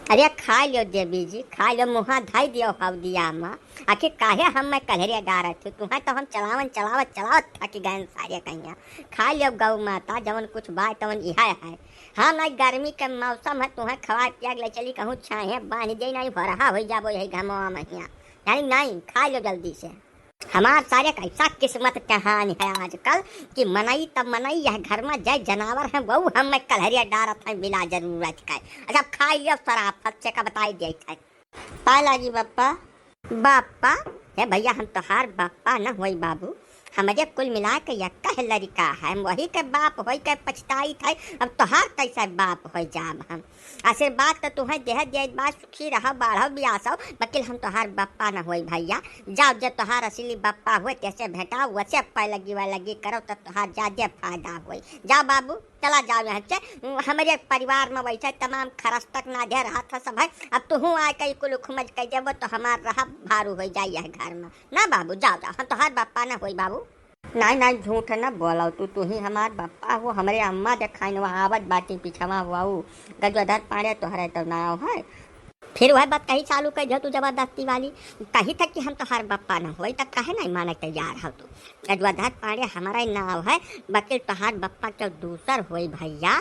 अरे खा लियो देवी जी, खा लियो, मुँहा धाई दियो हाउ दिया माँ। आखिर काहे हम मैं कलहरिया गा रहे थे तुम्हें, तो हम चलावन चलावत चलावत थक गए सारे कहिया। खा लियो गौ माता, जवन कुछ बाय तवन इहा है। हाँ ना, गर्मी के मौसम है, तुम्हें खवा पिया ले चली कहूँ छाहे बांध दे नहीं भरहा हो जाबो यही घमवा महिया। यानी नहीं, खा लो जल्दी से। हमार सारे कैसा किस्मत कहानी है आजकल कि मनई तब मनई यह घर में जय जनावर है वो हम मैं कलहरिया डारत है बिना जरूरत का। अच्छा खा लियो सराफत से का बताई दे पाए लागी बप्पा। बापा हे भैया, हम तोहार बापा न होई बाबू, हमारे कुल मिला के यक्का है लड़का है, वही के बाप हो के पछताई थे। अब तोहार कैसा बाप हो जाब हम। आशीर्वाद तो तुम्हें देह दे बात सुखी रहो बाढ़ो बियासो, वकील हम तोहार बापा न होई भैया। जाओ जब तोहार असली बापा हुए कैसे भेटाओ वैसे पाए लगी वा लगी करो तो तोहार ज्यादा फायदा हुई। जाओ बाबू चला जाओ यहाँ से। हमारे परिवार में वैसे तमाम खरस तक ना दे रहा था सब है। अब तू आए कई कुल खुमज कह जब तो हमार रहा भारू हो जाए घर में ना बाबू। जाओ जाओ, हम तोहार बापा न होई बाबू। नहीं नहीं झूठ न बोलो, तू ही हमार बापा हो। हमारे अम्मा देखाइन वहाँ आवत बाटी पिछवा हुआ गजोधर पाड़े तोहरे तो नाव है। फिर वह बात कही चालू कर जो तू जबरदस्ती वाली, कही तक कि हम तोहार बापा न हो तब कहे नहीं माने तैयार हो तू। गजोधर पाड़े हमारा नाव है, वकील तोहार बापा तो दूसर होई भैया।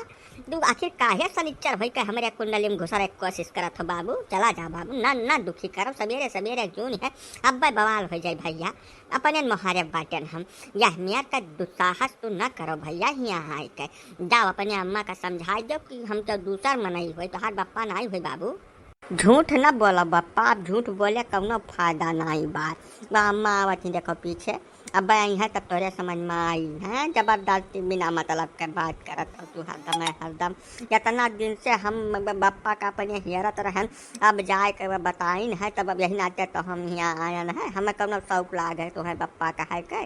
तू आखिर काहे सनिच्चर होई के हमारे कुंडली में घुसरे कोशिश करत हो बाबू। चला जा बाबू, ना दुखी करो, सवेरे सवेरे जून है अब बवाल हो जाए भैया। अपने मोहारे बाटन हम यह मेयर का दुस्साहस तू न करो भैया। यहाँ आए के जाओ अपने अम्मा का समझाई दो कि हम तो दूसर मनई हुई तोहार बापा नहीं हुई बाबू। झूठ न बोलो बप्पा, आप झूठ बोले कौनो फायदा नहीं बात। अम्मा आवत ही देखो पीछे, अब आई है तब तोरे समझ में आई है। जबरदस्ती बिना मतलब के बात करत हो तू हरदम। इतना दिन से हम बप्पा का अपने हियरत रहन, अब जाए के बताइन है तब अब यही नाते तो हम यहाँ आयन है। हमें कौनो शौक लाग है तुम्हें बप्पा का है के,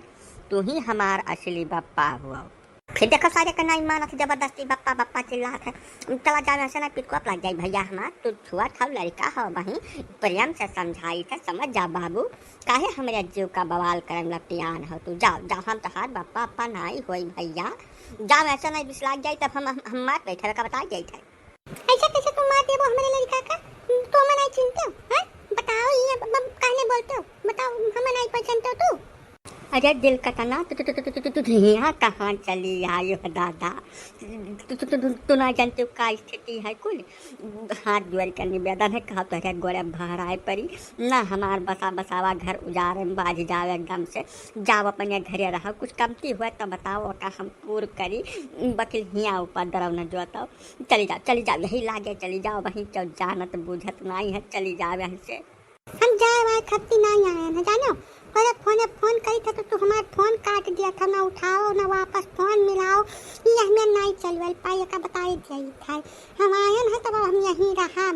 तू ही हमार असली बप्पा हुआ। फिर देखो सारे का नहीं माना जबरदस्ती बप्पा बप्पा चिल्लात है। चला जाओ ऐसे ना पिटकुआ लग जाए भैया हमार। तू छुआ था लड़का हो वहीं प्रेम से समझाई था, समझ जा बाबू। काहे हमारे जीव का बवाल करम लपियान हो तू। जाओ जाओ, हम तोहार बप्पा अपा नहीं होई भैया। जाओ ऐसा नहीं बिसलाग जाए तब हम मार बैठे का बता जाए थे। ऐसा कैसे तुम मार देबो हमारे लड़का का, तो हमें नहीं चिंता है। बताओ ये कहने बोलते हो, बताओ हमें नहीं पहचानते हो तू। अरे दिल का तना तू यहाँ कहाँ चली आई हो दादा। तू ना जानते का स्थिति है कुल। हाथ जोड़ कर निवेदन है, कहा तो गोरे भराए परी ना हमार बसावा घर उजारे में बाज जाओ एकदम से। जाओ अपने घरे रहो, कुछ कमती हुआ तो बताओ का हम पूर करी। वकील हियाँ ऊपर डराव न जोताओ। चली जाओ यही लागे चली जाओ वहीं चौ जानत बुझत नहीं है। चली जाओ यहाँ से। हम जाए वाए खत्ती नहीं आए हैं जानो। अरे फोन करी था तो तू हमारा फोन काट दिया था, ना उठाओ ना वापस फोन मिलाओ। ये हमें नहीं चलवल पाई का बताई जाई था। हम आयन है तब हम यहीं रहा।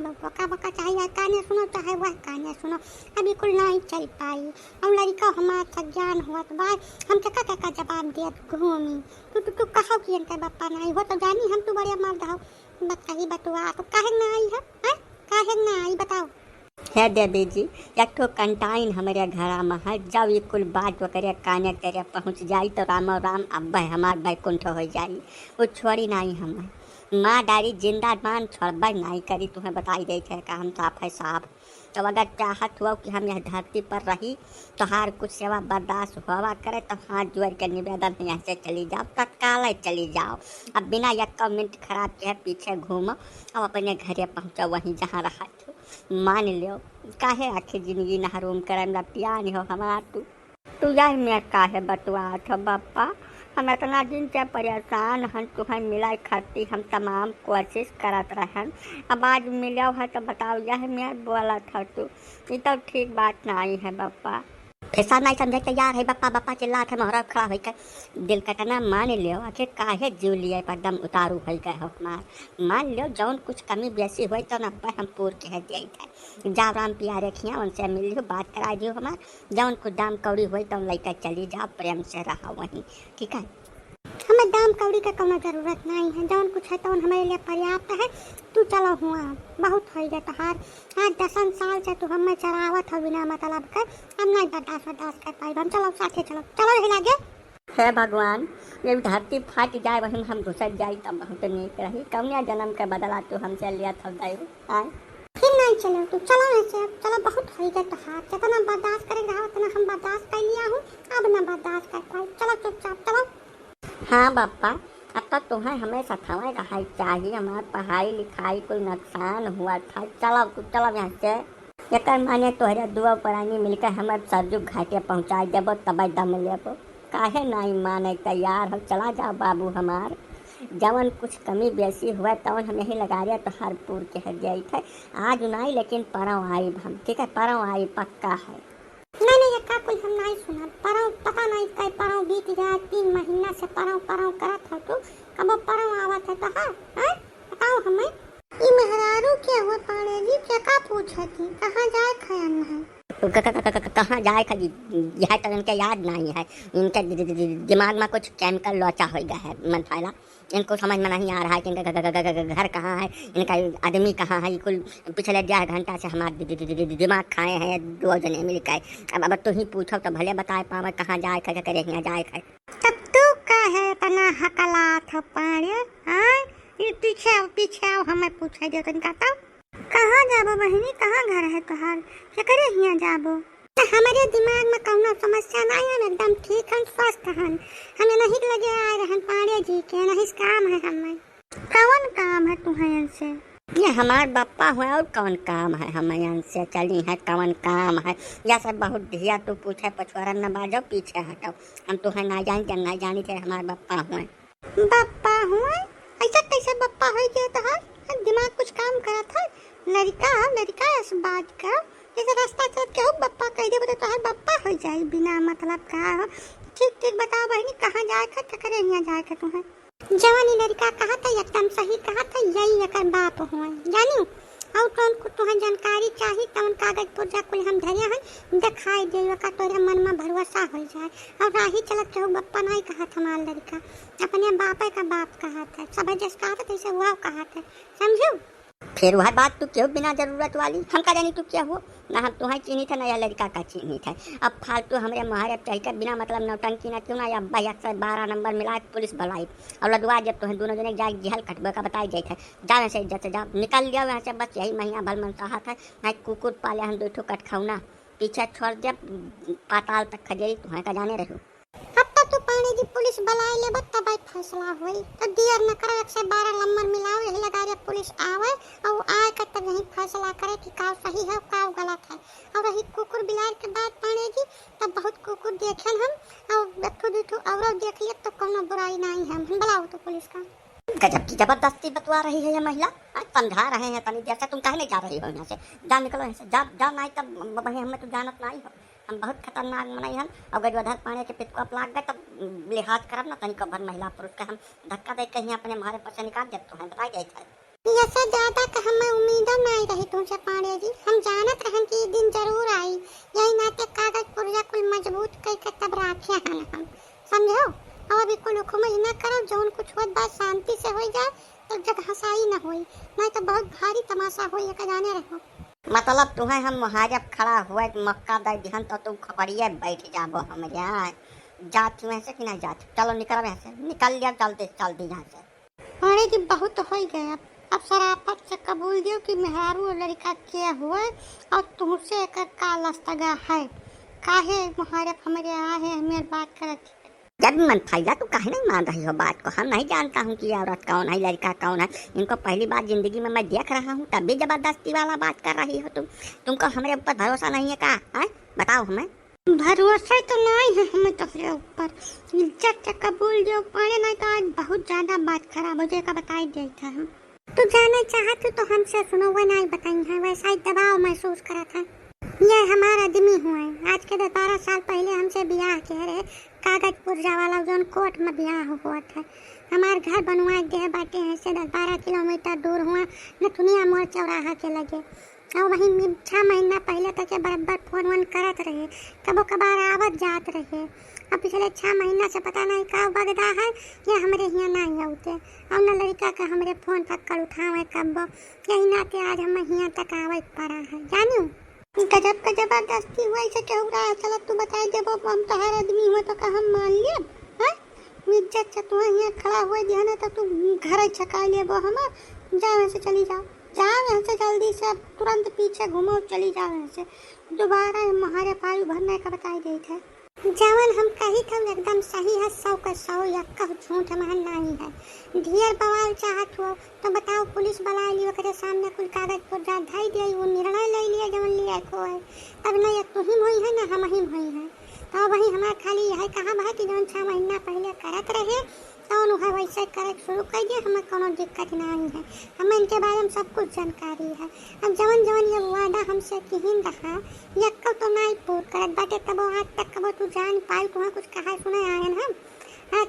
बका चाहिए काने सुनो चाहे वह काने सुनो, अभी कुल नहीं चल पाई। हम लड़का हमारा सज्ञान हुआ तो बाय हम का जवाब दिया घूमी। तू कहो कि इनका बापा नहीं हो तो जानी हम तू बड़े मर्द हो। बताई बतुआ तो काहे ना आई है, काहे ना आई बताओ। है देवी जी, एक ठो कंटाइन हमारे घर में है। जब ये कुल बात वगैरह काने तेरे पहुँच जाई तो राम अब हमार बैकुंठ हो जाई। वो छोड़ी नहीं हमें माँ डारी जिंदाबान छोड़ब नहीं करी। तुम्हें बताई दे थे का हम साफ है साफ। तो अगर चाहत हुआ कि हम यह धरती पर रही तो हर कुछ सेवा बर्दाश्त हुआ करे तो हाथ जोड़ के निवेदन यहाँ से चली जाओ, तत्काल चली जाओ। अब बिना एक मिनट खराब के पीछे घूमो अब अपने घरे पहुँचो वहीं जहाँ रहा थो। मान लो काहे आखिर जिंदगी नहरूम करम पियान हो हमारा तू यह मैं काहे बतवा थो बप्पा। हम इतना दिन से परेशान हन तुम्हें मिला खाती हम तमाम कोशिश करत रहन। अब आज मिलो है तो बताओ यह मैं बोला था तू। ये तो ठीक बात नहीं है बप्पा। ऐसा नहीं समझे तैयार है बप्पा चिल्ला थे मोहरा खड़ा हो कर। दिल कटना मान लो आखिर काहे जीव लिए एकदम उतारू हो गए हो हमार। मान लो जौन कुछ कमी बेसी हुई तो न हम पूर कह दिए थे। जाओ राम प्यारे खिया उनसे मिल लो बात करा दियो हमार। जौन कुछ दाम कौड़ी हुई तो लेकर चली जाओ, प्रेम से रहा वहीं ठीक है। हमें दाम कौड़ी का कोनो जरूरत नहीं है, जौन कुछ है तो हमारे लिए पर्याप्त है। तू चलो हुआ बहुत हो गया तोहार। हाँ 10 साल से तू हमें चरावत हो बिना मतलब कर। हम नहीं बर्दाश्त कर पाई। हम चलो साथे चलो ही लागे। हे भगवान, ये धरती फाट जाए वहीं हम घुसत जाए तब बहुत नीक रही। कौनिया जन्म के बदला तू हमसे लिया था दे। नहीं चलो तू चलो ऐसे चलो बहुत हो गया तो हाथ जितना बर्दाश्त करेगा उतना हम बर्दाश्त कर लिया हूँ अब ना बर्दाश्त कर पाए चलो चुपचाप चलो। हाँ बापा अब तक तुम्हें हमेशा थमा रहा चाहिए हमारी पढ़ाई लिखाई कोई नुकसान हुआ था। चलो तू चलो यहाँ से एकर माने तोहरे दुआ परानी मिलकर हमारे सरजू घाटे पहुँचा देबो तब दम लेबो। काहे नहीं माने तैयार हम चला जाओ बाबू हमार जवन कुछ कमी बेसी हुआ तवन हम यही लगा रहे तो हरपुर के हट गई थे। आज नहीं लेकिन परव आई हम ठीक है परव आई पक्का है। नहीं ये का कोई हम नहीं सुना परव पता नहीं कई परव बीत गया 3 महीना से परव करा था तू कब परव आवा था तो हाँ बताओ हमें ये मेहरारू क्या हुआ पाड़े जी क्या का पूछे थी कहाँ जाए खयान है कहाँ जाए खा यह तो इनके याद नहीं है। इनके दिमाग में कुछ केमिकल लोचा हो गया है मन फैला। इनको समझ में नहीं आ रहा है कि इनका घर कहाँ है इनका आदमी कहाँ है। कुल पिछले 1.5 घंटा से हमारे दिमाग खाए हैं 2 जने मिलकर। अब तो ही पूछो तो भले बताए पावे कहाँ जाए खा करे यहाँ जाए खा। तब तू कहे तना हकला था पाड़े हाँ ये पीछे हमें पूछे दे तनिका तब कहाँ जाबो बहनी कहाँ घर है तोहार क्या करे यहाँ जाबो हमारे दिमाग में कौनो समस्या नहीं है एकदम ठीक है स्वस्थ है हमें नहीं लगे आए रहन पाड़े जी के नहीं काम है हमें कौन काम है तुम्हें से ये हमार बापा हुआ और कौन काम है हमें यहाँ से चली है कौन काम है या सब बहुत धिया तू पूछे पछुआरा न बाजो पीछे हटो हम तुम्हें ना जानी जब नहीं जानी थे हमारे बापा हुए ऐसा कैसे बापा हो गया तो दिमाग कुछ काम करा था लड़का इस बात का जैसे रास्ता चल के हो बप्पा कह दे बोले तो हर बप्पा हो जाए बिना मतलब का हो। ठीक बताओ बहनी कहाँ जाए का क्या करे यहाँ जाए का तुम्हें जवानी लड़का कहा था एकदम सही कहा था यही एक बाप हुआ जानी और कौन को तुम्हें जानकारी चाहिए कौन कागज पुर्जा कुल हम धरे हैं दिखाई दे का तोरे मन में भरोसा हो जाए और राही चलत रहो बप्पा नहीं कहा था हमारा लड़का अपने बापे का बाप कहा था सब जैसे कहा था तैसे हुआ कहा था समझो। फिर वह बात तू क्यों बिना जरूरत वाली हम का जानी तू क्या हो ना हम तुम्हें चीनी था ना यह लड़का का चीनी था। अब फालतू हमारे महारे चलकर बिना मतलब नौटंकी ना क्यों ना या 112 नंबर मिला पुलिस बुलाई और लदवा जब तुम्हें दोनों जने जाए जहल कटबे का बताई जाए थे जाने से इज्जत से जा निकल गया वहाँ से बस यही महीना भर मन सहा था नहीं कुकुर पाले हम 2 ठो कट खाऊना पीछे छोड़ दे पाताल तक खजेरी तुम्हें का जाने रहो। तो पानी जी पुलिस बुलाए ले तब फैसला हुई तो दियर न करे 112 नंबर मिलाओ यही लगा रे पुलिस आवे और आए कर तब यही फैसला करे कि का सही है का गलत है। और रही कुकुर बिलार के बात पानी जी तब बहुत कुकुर देखे हम और देखो और देख लिए तो कोनो बुराई नहीं है हम बुलाओ तो पुलिस का। गजब की जबरदस्ती बतवा रही है ये महिला समझा रहे हैं तनी देर से तुम कहने जा रही हो यहाँ से जा निकलो यहाँ से जा नहीं तब वही हमें तो जानत नहीं हो हम बहुत खतरनाक मनाई हम और गजवधर पाने के पितको लाग गए तब लिहाज करब ना तनिक भर महिला पुरुष के हम धक्का दे कहीं अपने मारे पर से निकाल देते हैं बताई गई था ऐसा ज्यादा का हमें उम्मीद नहीं रही तुमसे पांडे जी हम जानत रहन कि दिन जरूर आई यही नाते कागज पुर्जा कुल मजबूत करके तब राखे हैं हम समझो और अभी कुल हुकुम न करो जौन कुछ होत बात शांति से हो जाए तो जग हंसाई न होई नहीं तो बहुत भारी तमाशा होई का जाने रहो। मतलब तुम्हें हम मुहाजब खड़ा हुआ मक्का दे दिहन तो तुम खबरिए बैठ जाबो हमारे यहाँ जाती वैसे कि नहीं जाती चलो निकल यहाँ से निकल लिया चल दी यहाँ से। पांडे जी बहुत हो गया अब शराफत से कबूल दियो कि मेहरारू लड़का के हुए और तुमसे एक का लस्तगा है काहे मुहारब हमारे आहे हमें बात करत जब मन फायदा तो काहे नहीं मान रही हो बात को हम नहीं जानता हूँ कि औरत कौन है लड़का कौन है इनको पहली बार जिंदगी में मैं देख रहा हूँ तब भी जबरदस्ती वाला बात कर रही हो तुमको हमारे ऊपर भरोसा नहीं है का बताओ हमें। भरोसा तो नहीं है हमें तुम्हारे ऊपर इज्जत से कबूल जो पाने नहीं तो आज बहुत ज्यादा बात खराब हो जाएगा बताई दिया था हम तू जाना चाहती तो हमसे सुनो वो नहीं बताई है वैसा ही दबाव महसूस करा था ये हमारा आदमी हुआ है आज के 12 साल पहले हमसे ब्याह किए रहे कागज पुर्जा वाला जो कोर्ट में ब्याह हुआ था हमारे घर बनवा गए बाटे ऐसे 10-12 किलोमीटर दूर हुआ नथुनिया मोड़ चौराहा के लगे और वहीं 6 महीना पहले तक बराबर फोन वोन करत रहे कबो कबार आवत जात रहे अब पिछले 6 महीना से पता नहीं का बगदा है ये हमारे यहाँ नहीं होते और न लड़का का हमारे फोन तक कर उठावे कब यही नाते आज हम यहाँ तक आवत पड़ा है जानू गजब का जबरदस्ती हुआ इसे क्या हो रहा है चलो तू बताई दे हम तोहार आदमी हुआ तो का हम मान लिया इज्जत से तू यहाँ खड़ा हुआ ध्यान तो तू घर छका लिए वो हमार जाओ ऐसे चली जाओ। जाओ यहाँ से जल्दी से, अब तुरंत पीछे घूमो, चली जाओ यहाँ से। दोबारा हमारे पायु भरने का बताई गई थे। जवन हम कही थे एकदम सही है, 100 का 100, यक्का झूठ हमारा नहीं है। ढेर बवाल चाहत हो तो बताओ, पुलिस बुला लियो, करे सामने कुल कागज पर जा धाई दिया, वो निर्णय ले लिया जवन लिया को है। तब न एक तुम होई है ना हम ही होई है। तो वही हमारे खाली यह कहा भाई कि जवन 6 महीना पहले करत रहे तो उन्हें वैसे करे शुरू कर दिया, हमें कोनो दिक्कत नहीं है। हमें इनके बारे में सब कुछ जानकारी है। अब जवन जवन ये वादा हमसे किहिन रहा यक्का तो नहीं पूर करत बाटे, तब आज तक कबो तू जान पाई तुम्हें कुछ कहा सुने आए हम।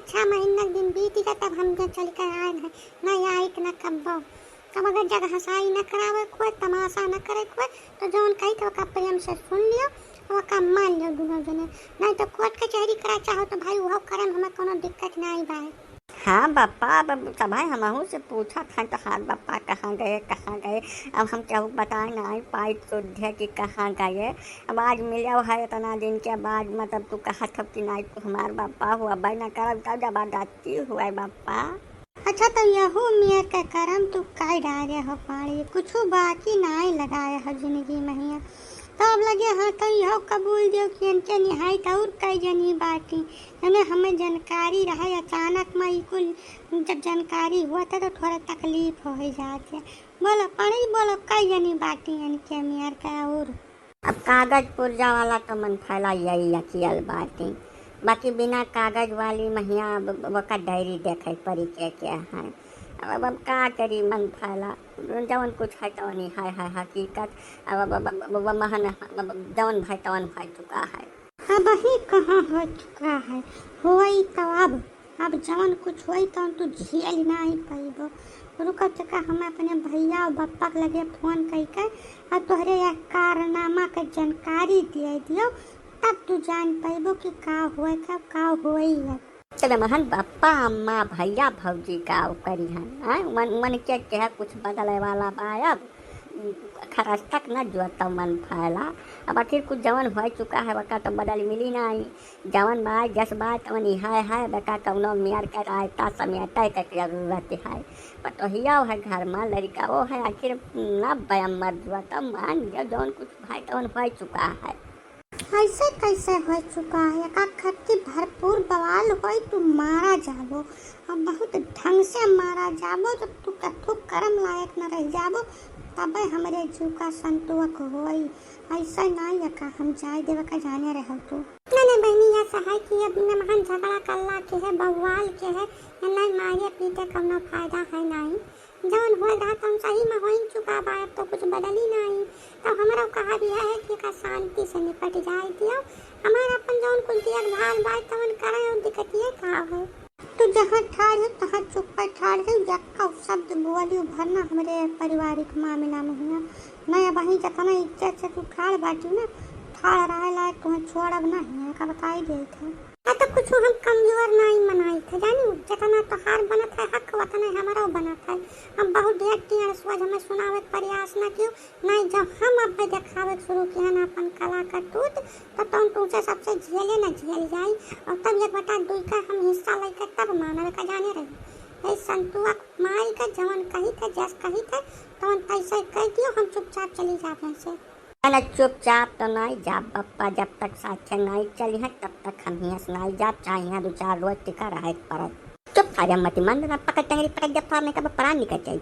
6 महीना दिन बीत गया तब हम चल कर आए हैं, न आई न कब्बो। तब अगर जगह हंसाई न करावे कोई, तमाशा न करे कोई, तो जौन कही तो का प्रेम से सुन लियो और का मान लियो दोनों जने। नहीं तो कोर्ट कचहरी करा चाहो तो भाई वो करन, हमें कोनो दिक्कत नहीं भाई। हाँ बापा, अब भाई हम से पूछा था तो हाँ बापा कहाँ गए कहाँ गए। अब हम क्या बताए नहीं पाई सुधे कि कहाँ गए। अब आज मिला है इतना दिन के बाद, मतलब तू कहा था कि नहीं तू हमार बापा हुआ भाई ना कर जबरदस्ती हुआ है बापा। अच्छा तो यहू मियाँ के करम तू काई डाले हो पानी, कुछ बाकी नहीं लगाया है जिंदगी में ही। तो अब लगे हाँ तो यह कबूल दो कि इनके निहायत और कई जनी बाटी यानी हमें जानकारी रहा। अचानक में कुल जब जानकारी हुआ था तो थोड़ा तकलीफ हो जाते। बोलो पड़ी, बोलो कई जनी बाटी इनके मियाँ का। और अब कागज पुर्जा वाला तो मन फैला यही अकियल बाटी, बाकी बिना कागज वाली महिया वका डायरी देखे परी के हैं। अब का करी मन फैला, जवन कुछ है तवन ही है हकीकत। अब महन जवन भाई तवन भाई चुका है। अब ही कहाँ हो चुका है, हुई तो अब जवन कुछ हुई तो तू झेल नहीं पाइबो। रुको चका हम अपने भैया और बप्पा के लगे फोन कर और तोहरे यह कारनामा के जानकारी दे दियो, तब तू जान पाइबो कि का हुआ था का हुई है। चले महन बापा अम्मा भैया भौजी का करी है मन के है कुछ बदले वाला बायब खरस तक न जो तो मन फैला। अब आखिर कुछ जवन हो चुका है बका तो बदल मिली नहीं। जवन बाय जस बाय तवन है बका कौनो मियार का रायता समेटा के जरूरत है। पटोहिया है घर में लड़का वो है, आखिर न बयम मर जुआ तो मान लिया जवन कुछ भाई तवन हो चुका है। ऐसे कैसे हो चुका है, का खत्ती भरपूर बवाल होई तू मारा जाबो और बहुत ढंग से मारा जाबो। जब तू कथु कर्म लायक न रह जाबो तब हमरे जीव का संतोष होई। ऐसा नहीं है का हम जाए देव का जाने रहो तू नहीं बहनी या सहाय की अब न महन झगड़ा कल्ला के है बवाल के है नहीं मारे पीते कौनो फायदा है नहीं। जौन हो रहा तो हम सही में हो ही चुका बा, अब तो कुछ बदल ही नहीं। तो हमारा कहा भी है कि का शांति से निपट जाए दियो। हमारा अपन जौन कुछ देखभाल बात तवन करे और दिक्कत ये का है। तू जहाँ ठाड़ है तहाँ चुप पर ठाड़ है, यक्का शब्द बोली भरना हमारे पारिवारिक मामला में है नहीं। वहीं जितना इज्जत से तू ठाड़ बाटी ना ठाड़ रहा लायक तुम्हें छोड़ब नहीं का बताई दे थे। तो कुछ हम कमजोर नहीं मनाई थे जानी, जितना तो हार बनत है हक वतना हमारा बनत है। हम बहुत ढेर टीयर सोच हमें सुनावे प्रयास न क्यों नहीं। जब हम अब दिखावे शुरू किया ना अपन कला का टूट तो तुम तुमसे सबसे झेले न झेल जाई और तब 1/2 का हम हिस्सा लेकर तब मानव का जाने रहे। संतुआ माई का जवन कही थे जस कही थे तो पैसे कह दियो, हम चुपचाप चली जाते से। अरे चुपचाप तो नहीं जा पप्पा, जब तक साथे नहीं चली है तब तक हम ही नहीं जा चाहिए 2-4 रोज टिका रहे पर चुप था मत मंद ना पकड़ टंगरी पकड़ जब फार में कब प्राण निकल जाए।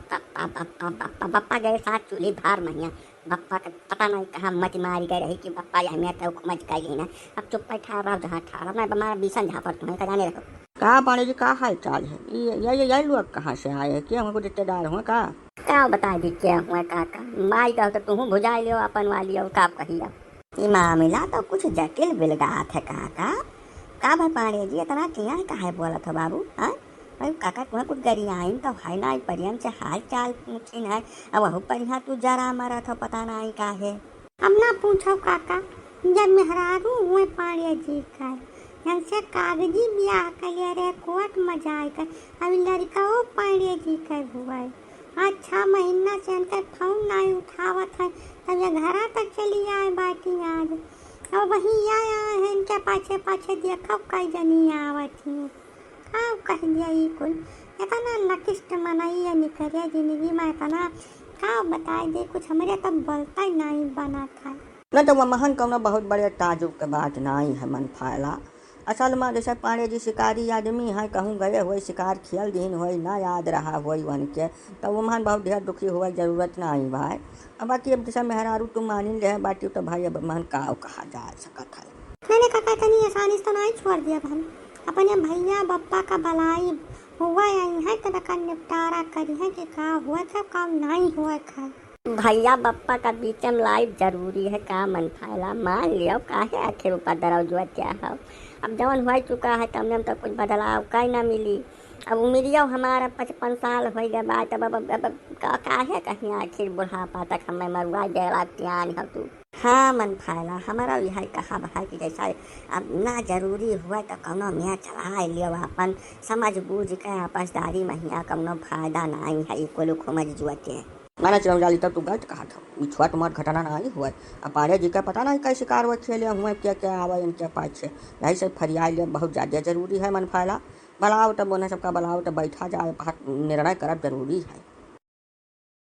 पप्पा गए साथ चूल्हे भार महिया बप्पा का पता नहीं कहाँ मत मारी गई रही कि बप्पा या मैं तो मच गई ना। अब चुप पर ठहरा रहा जहाँ ठहरा मैं हमारा बीसन जहाँ पर तुम्हें जाने रखो। कहाँ पानी जी का हाल चाल है, ये लोग कहाँ से आए हैं, क्या हमको रिश्तेदार हुए का बता दी क्या हुआ काका माई का तो तुम भुजा लियो अपन वाली और का कहिया। ये मामला तो कुछ जटिल बिलगात है काका। का भाई पाड़े जी इतना किया है काहे बोला था बाबू। हाँ काका तुम्हें कुछ गरियाइन तो है ना, परियम से हाल चाल पूछी है। अब वह परिया तू जरा मरा था पता नहीं काहे। अब ना पूछो काका, जब मेहरारू हुए पाड़े जी का हमसे कागजी ब्याह कर रे कोर्ट में जाकर अभी लड़का वो पाड़े जी का हुआ है। 6 महीना से उनका फोन नहीं उठावत है, तब ये घरा तक चली आए बाटी आज और वहीं आया है इनके पाछे पाछे देखो कई जनी आवत है। कह दिया ये कुल इतना लकिस्ट मनाई है निकले जिंदगी में इतना का बताए दे कुछ हमरे तब बोलता ही नहीं बना था। न तो वह महान कौनो बहुत बड़े ताजुब के बात नहीं है मन फायला। असल में जैसे पांडे जी शिकारी आदमी है, कहूँ गए हुए शिकार खियल दिन हुई ना याद रहा हुई वन के, तो वो महान बहुत ढेर दुखी हुआ जरूरत नहीं भाई। अब बाकी अब जैसे मेहरारू तुम मानी ले बाटी तो भाई अब महान का कहा जा सकता है। मैंने कहा इतनी आसानी से तो नहीं छोड़ दिया हम अपने भैया बप्पा का भलाई हुआ यही है तो निपटारा करी है कि का हुआ था काम नहीं हुआ था। भैया बप्पा का बीच में लाइफ जरूरी है का मन फायला, मान लियो काहे आखिर ऊपर दराव जुआ क्या है। अब जवन हो चुका है तब तो कुछ बदलाव कहीं ना मिली। अब उम्रियो हमारा 55 साल हो गया बात, अब काहे कहीं आखिर बुढ़ापा तक हमें मरुआ डेरा त्यान है तू। हाँ मन फायला हमारा यह कहा भाई कि जैसा अब ना जरूरी हुआ तो कौनो मियाँ चला लियो अपन समझ बूझ के आपसदारी महिया कौनो फायदा नहीं है को खुमज जुआते। मैंने चलो जाली तब तू गलत कहा था, छुआ तुम्हारा घटना नहीं हुआ। अब पांडे जी का पता नहीं कैसे शिकार हुआ खेले हुए क्या क्या आवा इनके पास यही सब फरियाद लिया बहुत ज़्यादा जरूरी है मन फायला। भलाओ तब बोना सबका भलाओ तब बैठा जाए निर्णय करब जरूरी है।